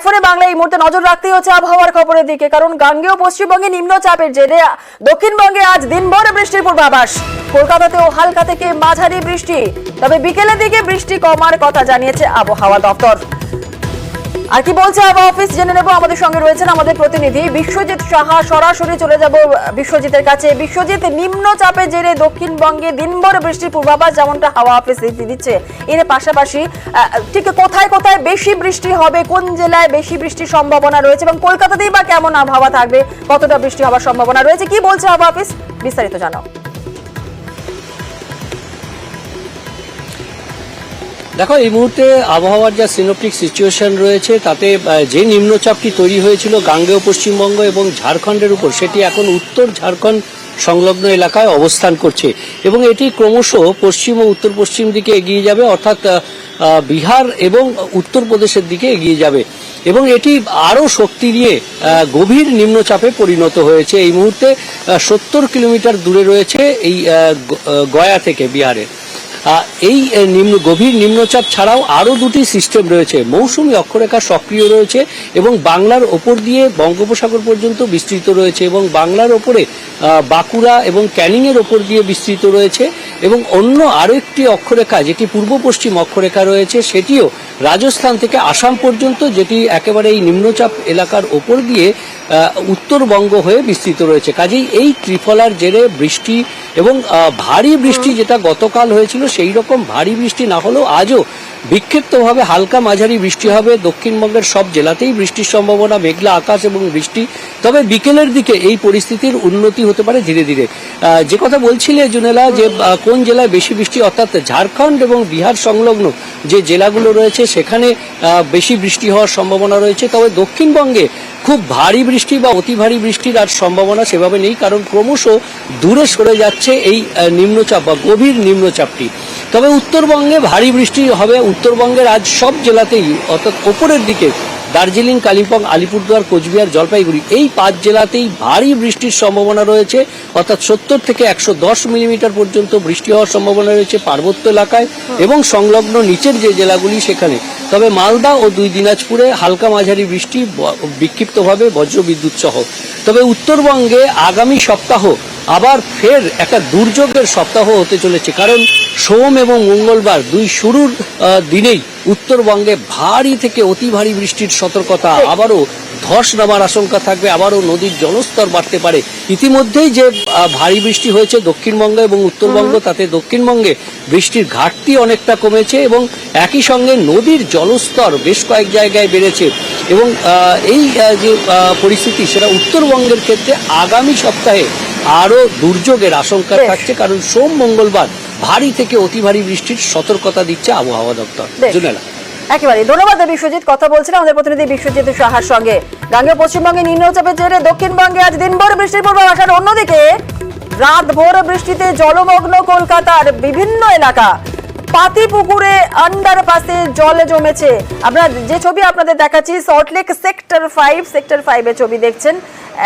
ফোনে বাংলা এই মুহূর্তে নজর রাখতেই হচ্ছে আবহাওয়ার খবরের দিকে, কারণ গাঙ্গেয় পশ্চিমবঙ্গে নিম্নচাপের জেরে দক্ষিণবঙ্গে আজ দিনভর বৃষ্টির পূর্বাভাস। কলকাতাতেও হালকা থেকে মাঝারি বৃষ্টি, তবে বিকেলের দিকে বৃষ্টি কমার কথা জানিয়েছে আবহাওয়া দপ্তর। আর কি বলছে আবহাওয়া অফিস জেনে নেব। আমাদের সঙ্গে রয়েছেন আমাদের প্রতিনিধি বিশ্বজিৎ সাহা। সরাসরি চলে যাব বিশ্বজিতের কাছে। বিশ্বজিৎ, নিম্নচাপের জেরে দক্ষিণবঙ্গে দিনভর বৃষ্টির পূর্বাভাস যেমনটা হাওয়া অফিস দিচ্ছে, এর পাশাপাশি ঠিক কোথায় কোথায় বেশি বৃষ্টি হবে, কোন জেলায় বেশি বৃষ্টির সম্ভাবনা রয়েছে এবং কলকাতাতেই বা কেমন আবহাওয়া থাকবে, কতটা বৃষ্টি হওয়ার সম্ভাবনা রয়েছে, কি বলছে হাওয়া অফিস, বিস্তারিত জানাও। দেখো, এই মুহূর্তে আবহাওয়ার যা সিনোপটিক সিচুয়েশন রয়েছে তাতে যে নিম্নচাপটি তৈরি হয়েছিল গাঙ্গেয় পশ্চিমবঙ্গ এবং ঝাড়খণ্ডের উপর, সেটি এখন উত্তর ঝাড়খণ্ড সংলগ্ন এলাকায় অবস্থান করছে এবং এটি ক্রমশ পশ্চিম ও উত্তর পশ্চিম দিকে এগিয়ে যাবে, অর্থাৎ বিহার এবং উত্তরপ্রদেশের দিকে এগিয়ে যাবে এবং এটি আরও শক্তি নিয়ে গভীর নিম্নচাপে পরিণত হয়েছে। এই মুহূর্তে 70 কিলোমিটার দূরে রয়েছে এই গয়া থেকে বিহারের। এই গভীর নিম্নচাপ ছাড়াও আরও দুটি সিস্টেম রয়েছে। মৌসুমী অক্ষরেখা সক্রিয় রয়েছে এবং বাংলার ওপর দিয়ে বঙ্গোপসাগর পর্যন্ত বিস্তৃত রয়েছে এবং বাংলার ওপরে বাঁকুড়া এবং ক্যানিংয়ের ওপর দিয়ে বিস্তৃত রয়েছে এবং অন্য আরও একটি অক্ষরেখা যেটি পূর্ব পশ্চিম অক্ষরেখা রয়েছে, সেটিও রাজস্থান থেকে আসাম পর্যন্ত, যেটি একেবারে এই নিম্নচাপ এলাকার ওপর দিয়ে উত্তরবঙ্গ হয়ে বিস্তৃত রয়েছে। কাজেই এই ত্রিফলার জেরে বৃষ্টি এবং ভারী বৃষ্টি, যেটা গতকাল হয়েছিল সেই রকম ভারী বৃষ্টি না হলেও আজও বিক্ষিপ্তভাবে হালকা মাঝারি বৃষ্টি হবে। দক্ষিণবঙ্গের সব জেলাতেই বৃষ্টির সম্ভাবনা, মেঘলা আকাশ এবং বৃষ্টি। তবে বিকেলের দিকে এই পরিস্থিতির উন্নতি হতে পারে ধীরে ধীরে। যে কথা বলছিলে জুনেলা, যে কোন জেলায় বেশি বৃষ্টি, অর্থাৎ ঝাড়খণ্ড এবং বিহার সংলগ্ন যে জেলাগুলো রয়েছে সেখানে বেশি বৃষ্টি হওয়ার সম্ভাবনা রয়েছে। তবে দক্ষিণবঙ্গে খুব ভারী বৃষ্টি বা অতি ভারী বৃষ্টির আর সম্ভাবনা সেভাবে নেই, কারণ ক্রমশ দূরে সরে যাচ্ছে এই নিম্নচাপ বা গভীর নিম্নচাপটি। তবে উত্তরবঙ্গে ভারী বৃষ্টি হবে। উত্তরবঙ্গের আজ সব জেলাতেই, অর্থাৎ ওপরের দিকে দার্জিলিং, কালিম্পং, আলিপুরদুয়ার, কোচবিহার, জলপাইগুড়ি, এই 5 জেলাতেই ভারী বৃষ্টির সম্ভাবনা রয়েছে, অর্থাৎ 70 থেকে 110 মিলিমিটার পর্যন্ত বৃষ্টি হওয়ার সম্ভাবনা রয়েছে পার্বত্য এলাকায় এবং সংলগ্ন নিচের যে জেলাগুলি সেখানে। তবে মালদা ও 2 দিনাজপুরে হালকা মাঝারি বৃষ্টি, বিক্ষিপ্তভাবে বজ্রবিদ্যুৎ সহ। তবে উত্তরবঙ্গে আগামী সপ্তাহ আবার ফের একটা দুর্যোগের সপ্তাহ হতে চলেছে, কারণ সোম এবং মঙ্গলবার দুই শুরুর দিনেই উত্তরবঙ্গে ভারী থেকে অতি ভারী বৃষ্টির সতর্কতা, আবারও ধস নামার আশঙ্কা থাকবে, আবারও নদীর জলস্তর বাড়তে পারে। ইতিমধ্যেই যে ভারী বৃষ্টি হয়েছে দক্ষিণবঙ্গ এবং উত্তরবঙ্গ, তাতে দক্ষিণবঙ্গে বৃষ্টির ঘাটতি অনেকটা কমেছে এবং একই সঙ্গে নদীর জলস্তর বেশ কয়েক জায়গায় বেড়েছে এবং এই যে পরিস্থিতি, সেটা উত্তরবঙ্গের ক্ষেত্রে আগামী সপ্তাহে আরও দুর্যোগের আশঙ্কা থাকছে, কারণ সোম মঙ্গলবার ভারী থেকে অতি ভারী বৃষ্টির সতর্কতা দিচ্ছে আবহাওয়া দপ্তর। একেবারে ধন্যবাদ বিশ্বজিৎ। কথা বলছিলাম আমাদের প্রতিনিধি বিশ্বজিৎ সাহার সঙ্গে। গাঙ্গেয় পশ্চিমবঙ্গে নিম্নচাপের জেরে দক্ষিণবঙ্গে আজ দিনভর বৃষ্টির পূর্বাভাস। আর অন্যদিকে রাত ভোর বৃষ্টিতে জলমগ্ন কলকাতার বিভিন্ন এলাকা। পাতিপুকুরে আন্ডারপাসে জল জমেছে। আমরা যে ছবি আপনাদের দেখাচ্ছি, সল্টলেক সেক্টর 5 এর ছবি দেখছেন।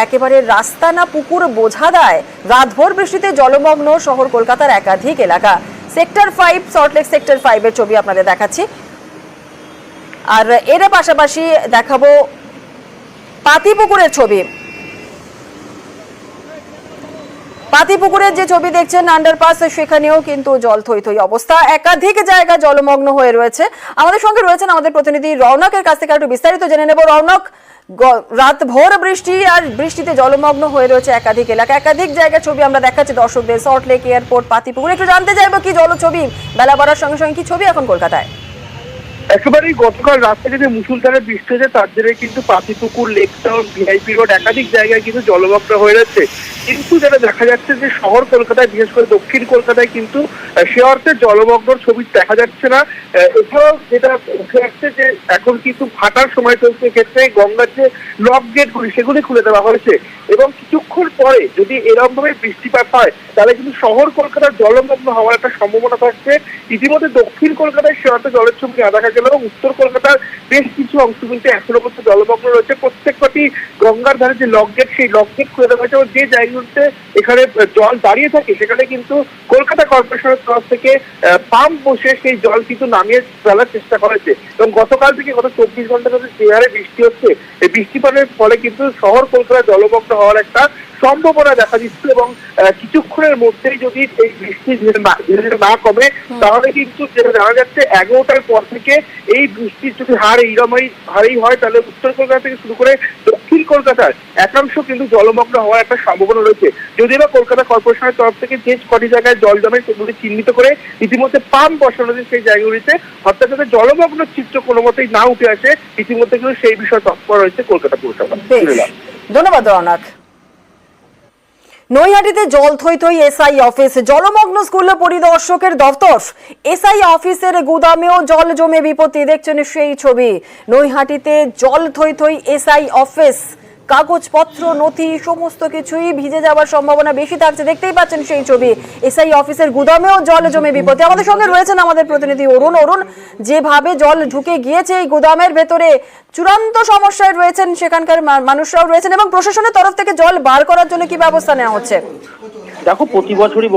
একেবারে রাস্তা না পুকুর বোঝা দেয়, রাতভর বৃষ্টিতে জলমগ্ন শহর কলকাতার একাধিক এলাকা। সেক্টর 5, সল্টলেক সেক্টর 5 এর ছবি আপনাদের দেখাচ্ছি। আর এর পাশাপাশি দেখাবো পাতিপুকুরের ছবি। পাতিপুকুরের যে ছবি দেখছেন আন্ডারপাস, সেখানেও কিন্তু জল থই থই অবস্থা, একাধিক জায়গা জলমগ্ন হয়ে রয়েছে। আমাদের সঙ্গে রয়েছেন আমাদের প্রতিনিধি রৌনকের কাছ থেকে একটু বিস্তারিত জেনে নেব। রৌনক, রাত ভোর বৃষ্টি আর বৃষ্টিতে জলমগ্ন হয়ে রয়েছে একাধিক এলাকা, একাধিক জায়গার ছবি আমরা দেখাচ্ছি দর্শকদের। সল্টলেক এয়ারপোর্ট, পাতিপুকুর, একটু জানতে চাইবো কি জলছবি বেলা বাড়ার সঙ্গে সঙ্গে কি ছবি এখন কলকাতায়? একেবারেই গতকাল রাত থেকে যে মুষলধারে বৃষ্টি হয়েছে তার জেরে কিন্তু Patipukur, lake town, VIP road একাধিক জায়গায় কিন্তু জলমগ্ন হয়ে যাচ্ছে। কিন্তু যেটা দেখা যাচ্ছে যে শহর কলকাতায়, বিশেষ করে দক্ষিণ কলকাতায় কিন্তু সে অর্থে জলমগ্নর ছবি দেখা যাচ্ছে না। এছাড়াও যেটা উঠে আসছে যে এখন কিন্তু ভাটার সময় চলছে, ক্ষেত্রে গঙ্গার যে লক গেটগুলি সেগুলি খুলে দেওয়া হয়েছে এবং কিছুক্ষণ পরে যদি এরকম ভাবে বৃষ্টিপাত হয় তাহলে কিন্তু শহর কলকাতার জলমগ্ন হওয়ার একটা সম্ভাবনা থাকছে। ইতিমধ্যে দক্ষিণ কলকাতায় সে অর্থে জলের ছবি আধা কাছে গেলেও উত্তর কলকাতার বেশ কিছু অংশ কিন্তু এখনো পর্যন্ত জলমগ্ন রয়েছে। প্রত্যেকটি গঙ্গার ধারে যে লক গেট, সেই লক গেট খুলে দেওয়া হয়েছে এবং যে জায়গাগুলোতে এখানে জল দাঁড়িয়ে থাকে সেখানে কিন্তু কলকাতা কর্পোরেশনের তরফ থেকে পাম্প বসে সেই জল কিন্তু নামিয়ে ফেলার চেষ্টা করেছে। এবং গতকাল থেকে গত 24 ঘন্টা ধরে যে হারে বৃষ্টি হচ্ছে, এই বৃষ্টিপাতের ফলে কিন্তু শহর কলকাতা জলমগ্ন হওয়ার একটা সম্ভাবনা দেখা দিচ্ছে এবং কিছুক্ষণের মধ্যেই যদি এই বৃষ্টি না কমে তাহলে কিন্তু যেটা জানা যাচ্ছে 11টার পর থেকে এই বৃষ্টির যদি হার হারেই হয় তাহলে উত্তর কলকাতা থেকে শুরু করে দক্ষিণ কলকাতার একাংশ কিন্তু জলমগ্ন হওয়ার একটা সম্ভাবনা রয়েছে। যদিও বা কলকাতা কর্পোরেশনের তরফ থেকে যে কটি জায়গায় জল জমে সেগুলি চিহ্নিত করে ইতিমধ্যে পাম্প বসানো হয়েছে সেই জায়গাগুলিতে, অর্থাৎ যাতে জলমগ্ন চিত্র কোনো মতেই না উঠে আসে, ইতিমধ্যে কিন্তু সেই বিষয়ে তৎপর রয়েছে কলকাতা পুরসভা। ধন্যবাদ রৌনক। নৈহাটিতে জল থই থই এসআই অফিস, জলমগ্ন স্কুল পরিদর্শকের দপ্তর, এসআই অফিসের গুদামেও জল জমে বিপত্তি, দেখছেন সেই ছবি। নৈহাটিতে জল থই থই এসআই অফিস, কাগজপত্র নথি সমস্ত কিছুই ভিজে যাওয়ার সম্ভাবনা বেশি থাকছে, দেখতেই পাচ্ছেন সেই ছবি। এসআই অফিসের গুদামেও জল জমে বিপত্তি। আমাদের সঙ্গে রয়েছেন আমাদের প্রতিনিধি অরুণ। যেভাবে জল ঢুকে গিয়েছে এই গুদামের ভেতরে, চূড়ান্ত সমস্যায় রয়েছেন সেখানকার মানুষরাও রয়েছেন এবং প্রশাসনের তরফ থেকে জল বার করার জন্য কি ব্যবস্থা নেওয়া হচ্ছে? দেখো, প্রতি বছরই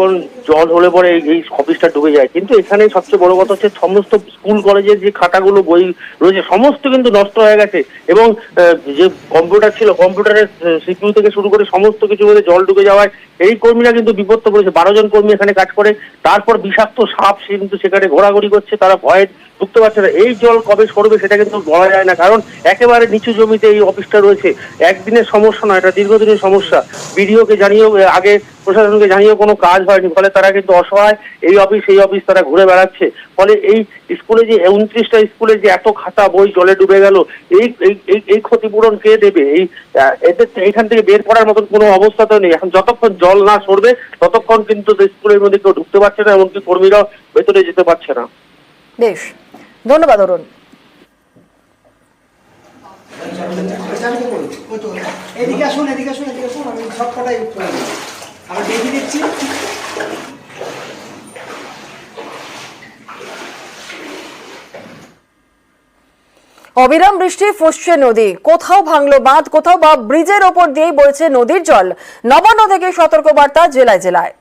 জল হলে পরে এই অফিসটা ডুবে যায়, কিন্তু এখানে সবচেয়ে বড় কথা হচ্ছে সমস্ত স্কুল কলেজের যে খাতাগুলো বই রয়েছে সমস্ত কিন্তু নষ্ট হয়ে গেছে এবং যে কম্পিউটার ছিল কম্পিউটারের সিপিইউ থেকে শুরু করে সমস্ত কিছু মধ্যে জল ঢুকে যাওয়ায় এই কর্মীরা কিন্তু বিপত্ত পড়েছে। 12 জন কর্মী এখানে কাজ করে, তারপর বিষাক্ত সাপ সে কিন্তু সেখানে ঘোরাঘুরি করছে, তারা ভয়ে ঢুকতে পারছে না। এই জল কবে সরবে সেটা কিন্তু বলা যায় না, কারণ একেবারে নিচু জমিতে এই অফিসটা রয়েছে। একদিনের সমস্যা নয়, এটা দীর্ঘদিনের সমস্যা। বিডিওকে জানিয়েও আগে প্রশাসনকে জানিয়েও কোনো কাজ হয়নি, ফলে তারা কিন্তু অসহায়, এই অফিস তারা ঘুরে বেড়াচ্ছে। ফলে এই স্কুলে যে 29টা স্কুলে যে এত খাতা বই জলে ডুবে গেল, এই ক্ষতিপূরণ কে দেবে? এদের এইখান থেকে বের করার মতন কোনো অবস্থা তো নেই। এখন যতক্ষণ জল না সরবে ততক্ষণ কিন্তু স্কুলের মধ্যে কেউ ঢুকতে পারছে না, এমনকি কর্মীরাও ভেতরে যেতে পারছে না। বেশ, ধন্যবাদ অরুণ। এদিকে আসুন আমি সব কটাই আমি দেখে দিচ্ছি। অবিরাম বৃষ্টি, ফুঁসছে নদী, কোথাও ভাঙলো বাঁধ, কোথাও বা ব্রিজের ওপর দিয়েই বইছে নদীর জল। নবান্ন থেকে সতর্কবার্তা জেলায় জেলায়।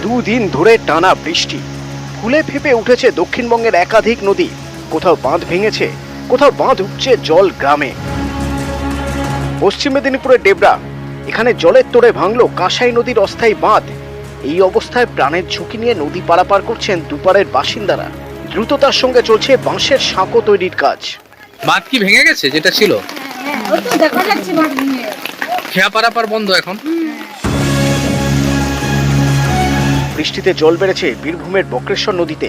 দুদিন ধরে টানা বৃষ্টি, ফুলে ফেপে উঠেছে দক্ষিণবঙ্গের একাধিক নদী। কোথাও বাঁধ ভেঙেছে, কোথাও বাঁধ উঠছে জল গ্রামে। পশ্চিম মেদিনীপুরের ডেবরা, এখানে জলের তোড়ে ভাঙল কাঁসাই নদীর অস্থায়ী বাঁধ। এই অবস্থায় প্রাণের ঝুঁকি নিয়ে নদী পারাপার করছেন দুপারের বাসিন্দারা। দ্রুততার সঙ্গে চলছে বাঁশের সাঁকো তৈরির কাজ। বাঁধ কি ভেঙে গেছে যেটা ছিল? খেয়া পারাপার বন্ধ এখন। বৃষ্টিতে জল বেড়েছে বীরভূমের বক্রেশ্বর নদীতে।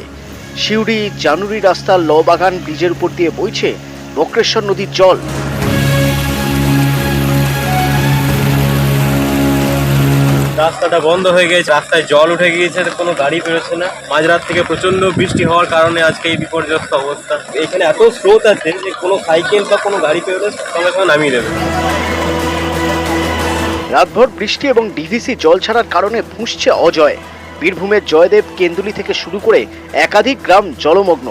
শিউড়ি জানুরি রাস্তার লবাগান ব্রিজের উপর দিয়ে বইছে বক্রেশ্বর নদীর জল। রাস্তাটা বন্ধ হয়ে গেছে, রাস্তায় জল উঠে গিয়েছে, কোনো গাড়ি বেরোচ্ছে না। মাঝরাত থেকে প্রচন্ড বৃষ্টি হওয়ার কারণে আজকে এই বিপর্যস্ত অবস্থা। এখানে এত স্রোত আছে যে কোনো সাইকেল বা কোনো গাড়ি বেরোলে সঙ্গে সঙ্গে নামিয়ে দেবে। রাতভর বৃষ্টি এবং ডিভিসি জল ছাড়ার কারণে ফুঁসছে অজয়। বীরভূমের জয়দেব, কেন্দুলি থেকে শুরু করে একাধিক গ্রাম জলমগ্ন।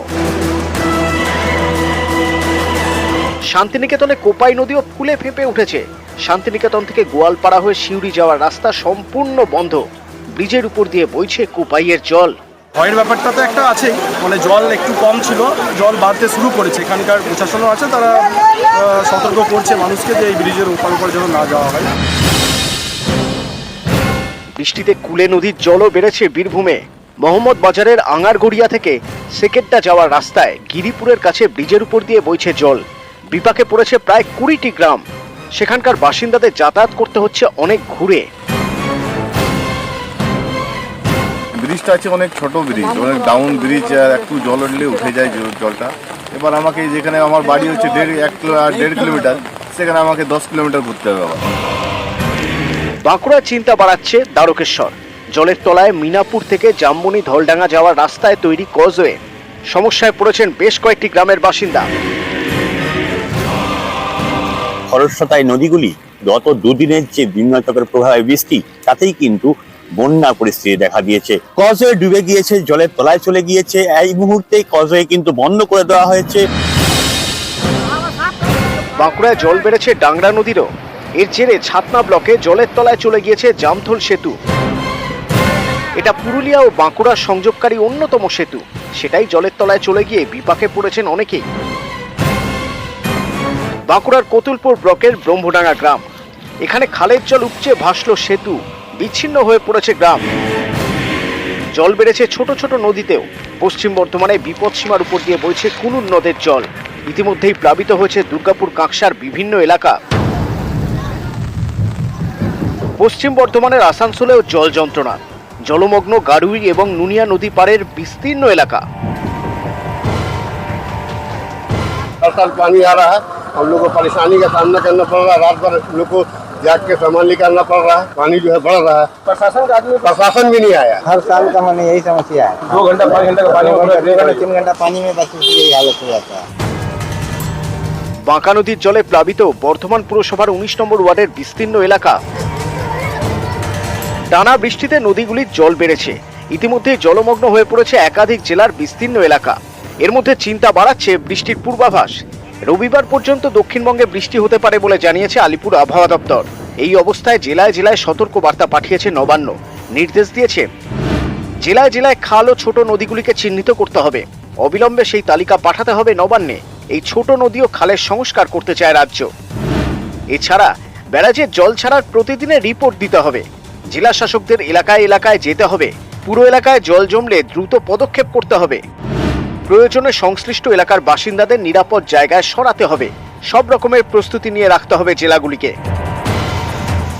শান্তিনিকেতনে কোপাই নদীও ফুলে ফেপে উঠেছে। শান্তিনিকেতন থেকে গোয়ালপাড়া হয়ে শিউড়ি যাওয়ার রাস্তা সম্পূর্ণ বন্ধ। ব্রিজের উপর দিয়ে বইছে কোপাইয়ের জল। ভয়ের ব্যাপারটা তো একটা আছেই, মানে জল একটু কম ছিল, জল বাড়তে শুরু করেছে। এখানকার প্রশাসনও আছে, তারা সতর্ক করছে মানুষকে যে এই ব্রিজের ওপার উপর যেন না যাওয়া হয়। বৃষ্টিতে কুলে নদীর জলও বেড়েছে বীরভূমে। মোহাম্মদ বাজারের আঙারগড়িয়া থেকে সেকেট্টা যাওয়ার রাস্তায় গিরিপুরের কাছে ব্রিজের উপর দিয়ে বইছে জল। বিপাকে পড়েছে প্রায় 20টি গ্রাম। সেখানকার বাসিন্দাদের যাতায়াত করতে হচ্ছে অনেক ঘুরে। ব্রিজটা আছে অনেক ছোট ব্রিজ, অনেক ডাউন ব্রিজ, একটু জল উঠলে উঠে যায় জলটা। এবার আমাকে যেখানে আমার বাড়ি হচ্ছে 1.5 কিলোমিটার, সেখানে আমাকে 10 কিলোমিটার ঘুরতে হবে। বাঁকুড়ার চিন্তা বাড়াচ্ছে দ্বারকেশ্বর। জলের তলায় মিনাপুর থেকে জামবনি ধলডাঙ্গা যাওয়ার রাস্তায় তৈরি কজওয়ে। সমস্যায় পড়েছেন বেশ কয়েকটি গ্রামের বাসিন্দা। খরস্রোতায় নদীগুলি গত দুদিনের যে নিম্নচাপের প্রভাবে বৃষ্টি, তাতেই কিন্তু বন্যার পরিস্থিতি দেখা দিয়েছে। কজওয়ে ডুবে গিয়েছে, জলের তলায় চলে গিয়েছে। এই মুহূর্তে কজওয়ে কিন্তু বন্ধ করে দেওয়া হয়েছে। বাঁকুড়ায় জল বেড়েছে ডাংরা নদীরও। এর জেরে ছাতনা ব্লকে জলের তলায় চলে গিয়েছে জামথল সেতু। এটা পুরুলিয়া ও বাঁকুড়ার সংযোগকারী অন্যতম সেতু, সেটাই জলের তলায় চলে গিয়ে বিপাকে পড়েছেন অনেকেই। বাঁকুড়ার কতুলপুর ব্লকের ব্রহ্মডাঙ্গা গ্রাম, এখানে খালের জল উপচে ভাসল সেতু, বিচ্ছিন্ন হয়ে পড়েছে গ্রাম। জল বেড়েছে ছোট ছোট নদীতেও। পশ্চিম বর্ধমানে বিপদসীমার উপর দিয়ে বইছে কুনুর নদের জল। ইতিমধ্যেই প্লাবিত হয়েছে দুর্গাপুর কাঁকসার বিভিন্ন এলাকা। পশ্চিম বর্ধমানের আসানসোলেও জল যন্ত্রণা, জলমগ্ন গাড়ুই এবং নুনিয়া নদী পাড়ের বিস্তীর্ণ এলাকা। पानी आ रहा है, हम लोग को परेशानी का सामना करना पड़ रहा है। रात भर लोग को जाग के सामान निकालना पड़ रहा है। पानी जो है बढ़ रहा है। प्रशासन भी नहीं आया। हर साल का मैंने यही समस्या है। 2 घंटा 5 घंटा का पानी 3 घंटा पानी में बस यही हालत हो जाता है। বাঁকা নদীর জলে প্লাবিত বর্ধমান পুরসভার 19 নম্বর ওয়ার্ডের বিস্তীর্ণ এলাকা। টানা বৃষ্টিতে নদীগুলির জল বেড়েছে। ইতিমধ্যে জলমগ্ন হয়ে পড়েছে একাধিক জেলার বিস্তীর্ণ এলাকা। এর মধ্যে চিন্তা বাড়াচ্ছে বৃষ্টির পূর্বাভাস। রবিবার পর্যন্ত দক্ষিণবঙ্গে বৃষ্টি হতে পারে বলে জানিয়েছে আলিপুর আবহাওয়া দপ্তর। এই অবস্থায় জেলায় জেলায় সতর্ক বার্তা পাঠিয়েছে নবান্ন। নির্দেশ দিয়েছে জেলায় জেলায় খাল ও ছোট নদীগুলিকে চিহ্নিত করতে হবে। অবিলম্বে সেই তালিকা পাঠাতে হবে নবান্নে। এই ছোট নদী ও খালের সংস্কার করতে চায় রাজ্য। এছাড়া ব্যারাজের জল ছাড়ার প্রতিদিনের রিপোর্ট দিতে হবে। জেলা শাসকদের এলাকায় এলাকায় যেতে হবে। পুরো এলাকায় জল জমলে দ্রুত পদক্ষেপ করতে হবে। প্রয়োজনে সংশ্লিষ্ট এলাকার বাসিন্দাদের নিরাপদ জায়গায় সরাতে হবে। সব রকমের প্রস্তুতি নিয়ে রাখতে হবে জেলাগুলিকে।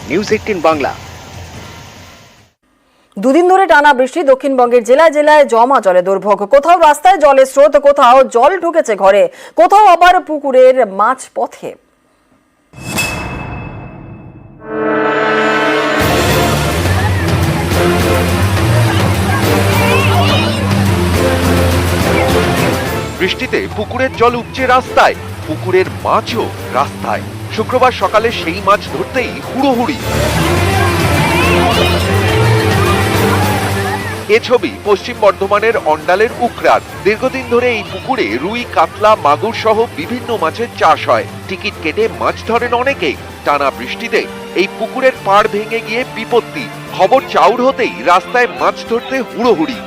নিউজ 18 বাংলা। দুদিন ধরে টানা বৃষ্টি, দক্ষিণবঙ্গের জেলায় জেলায় জমা জলে দুর্ভোগ। কোথাও রাস্তায় জলের স্রোত, কোথাও জল ঢুকেছে ঘরে, কোথাও আবার পুকুরের মাছ পথে। বৃষ্টিতে পুকুরের জল উপচে রাস্তায়, পুকুরের মাছও রাস্তায়। শুক্রবার সকালে সেই মাছ ধরতেই হুড়োহুড়ি। এ ছবি পশ্চিম বর্ধমানের অন্ডালের উকরার। দীর্ঘদিন ধরে এই পুকুরে রুই, কাতলা, মাগুর সহ বিভিন্ন মাছের চাষ হয়। টিকিট কেটে মাছ ধরেন অনেকেই। টানা বৃষ্টিতে এই পুকুরের পাড় ভেঙে গিয়ে বিপত্তি। খবর চাউর হতেই রাস্তায় মাছ ধরতে হুড়োহুড়ি।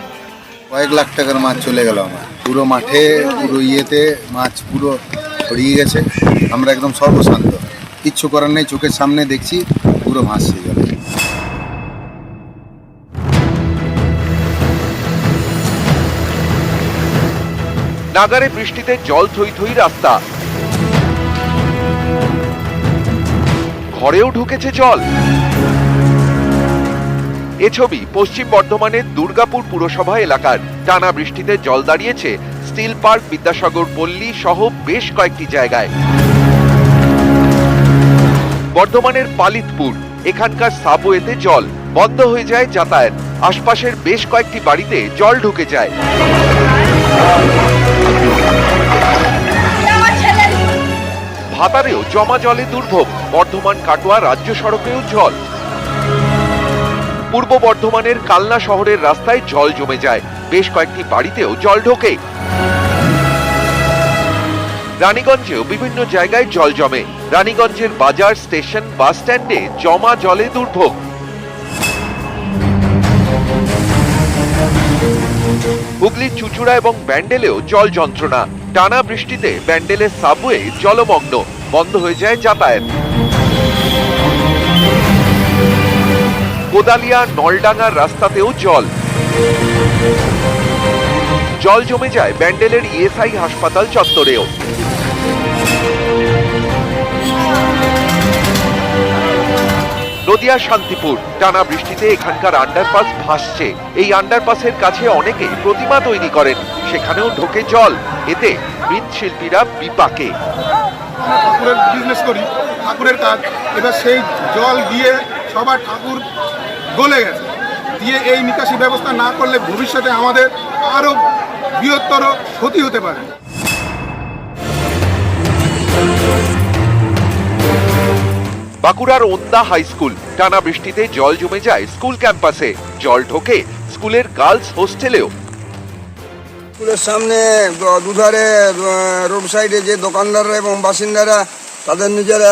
কয়েক লাখ টাকার মাছ চলে গেল আমার। পুরো মাঠে পুরো ইয়েতে মাছ পুরো ছড়িয়ে গেছে। আমরা একদম সর্বশান্ত, কিচ্ছু করার নেই। চোখের সামনে দেখছি পুরো ভাসছে গেল। নাগারে বৃষ্টিতে জল থই থই রাস্তা, ঘরেও ঢুকেছে জল। এ ছবি পশ্চিম বর্ধমানের দুর্গাপুর পুরসভা এলাকার। টানা বৃষ্টিতে জল দাঁড়িয়েছে স্টিল পার্ক, বিদ্যাসাগর পল্লী সহ বেশ কয়েকটি জায়গায়। বর্ধমানের পালিতপুর, এখানকার সাবওয়েতে জল, বন্ধ হয়ে যায় যাতায়াত। আশপাশের বেশ কয়েকটি বাড়িতে জল ঢুকে যায়। ভাতারেও জমা জলে দুর্ভোগ। বর্ধমান কাটোয়া রাজ্য সড়কেও জল। পূর্ব বর্ধমানের কালনা শহরের রাস্তায় জল জমে যায়। বেশ কয়েকটি বাড়িতেও জল ঢোকে। রানীগঞ্জেও বিভিন্ন জায়গায় জল জমে। রানীগঞ্জের বাজার, স্টেশন, বাস স্ট্যান্ডে জমা জলে দুর্ভোগ। হুগলির চুচুড়া এবং ব্যান্ডেলেও জল যন্ত্রণা। টানা বৃষ্টিতে ব্যান্ডেলের সাবওয়ে জলমগ্ন, বন্ধ হয়ে যায় যাতায়াত। কোদালিয়া, নলডাঙ্গার রাস্তাতেও জল। জল জমে যায় ব্যান্ডেলের ইএসআই হাসপাতাল চত্বরেও। নদিয়া শান্তিপুর, টানা বৃষ্টিতে এখানকার আন্ডারপাস ভাসছে। এই আন্ডারপাসের কাছে অনেকে প্রতিমা তৈরি করেন, সেখানেও ঢোকে জল। এতে মৃৎশিল্পীরা বিপাকে। ঠাকুরের বিজনেস করি, ঠাকুরের কাজ। এবার সেই জল দিয়ে সবার ঠাকুর গলে গেছে। দিয়ে এই নিকাশি ব্যবস্থা না করলে ভবিষ্যতে আমাদের আরো বৃহত্তর ক্ষতি হতে পারে। বাঁকুড়ার ওন্দা হাই স্কুল, টানা বৃষ্টিতে জল জমে যায় স্কুল ক্যাম্পাসে, জল ঢোকে স্কুলের গার্লস হোস্টেলেও। স্কুলের সামনে দুধারে রোড সাইডে যে দোকানদাররা এবং বাসিন্দারা তাদের নিজেরা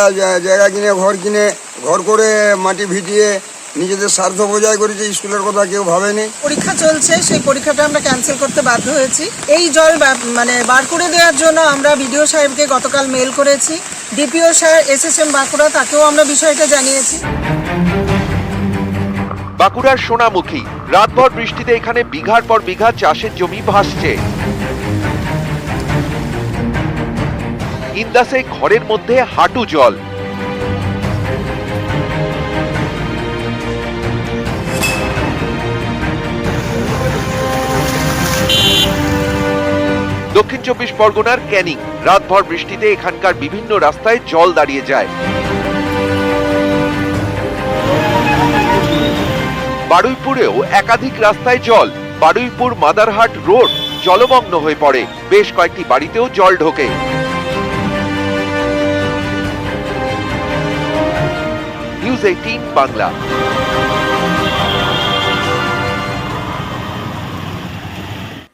জায়গা কিনে ঘর করে মাটি ভিজিয়ে নিজেদের স্বার্থ বজায় করেছে, স্কুলের কথা কেউ ভাবেনি। পরীক্ষা চলছে, সেই পরীক্ষাটা আমরা ক্যান্সেল করতে বাধ্য হয়েছি। এই জল বার করে দেওয়ার জন্য আমরা বিডিও সাহেবকে গতকাল মেল করেছি, ডিপিও স্যার, এসএসএম বাঁকুড়া, তাকেও আমরা বিষয়টা জানিয়েছি। বাঁকুড়ার সোনামুখী, রাতভর বৃষ্টিতে এখানে বিঘার পর বিঘা চাষের জমি ভাসছে। ইন্দাসে ঘরের মধ্যে হাঁটু জল। দক্ষিণ 24 পরগনার ক্যানিং, রাতভর বৃষ্টিতে এখানকার বিভিন্ন রাস্তায় জল দাঁড়িয়ে যায়। বারুইপুরেও একাধিক রাস্তায় জল, বারুইপুর মাদারহাট রোড জলমগ্ন হয়ে পড়ে, বেশ কয়েকটি বাড়িতেও জল ঢোকে। নিউজ 18 বাংলা।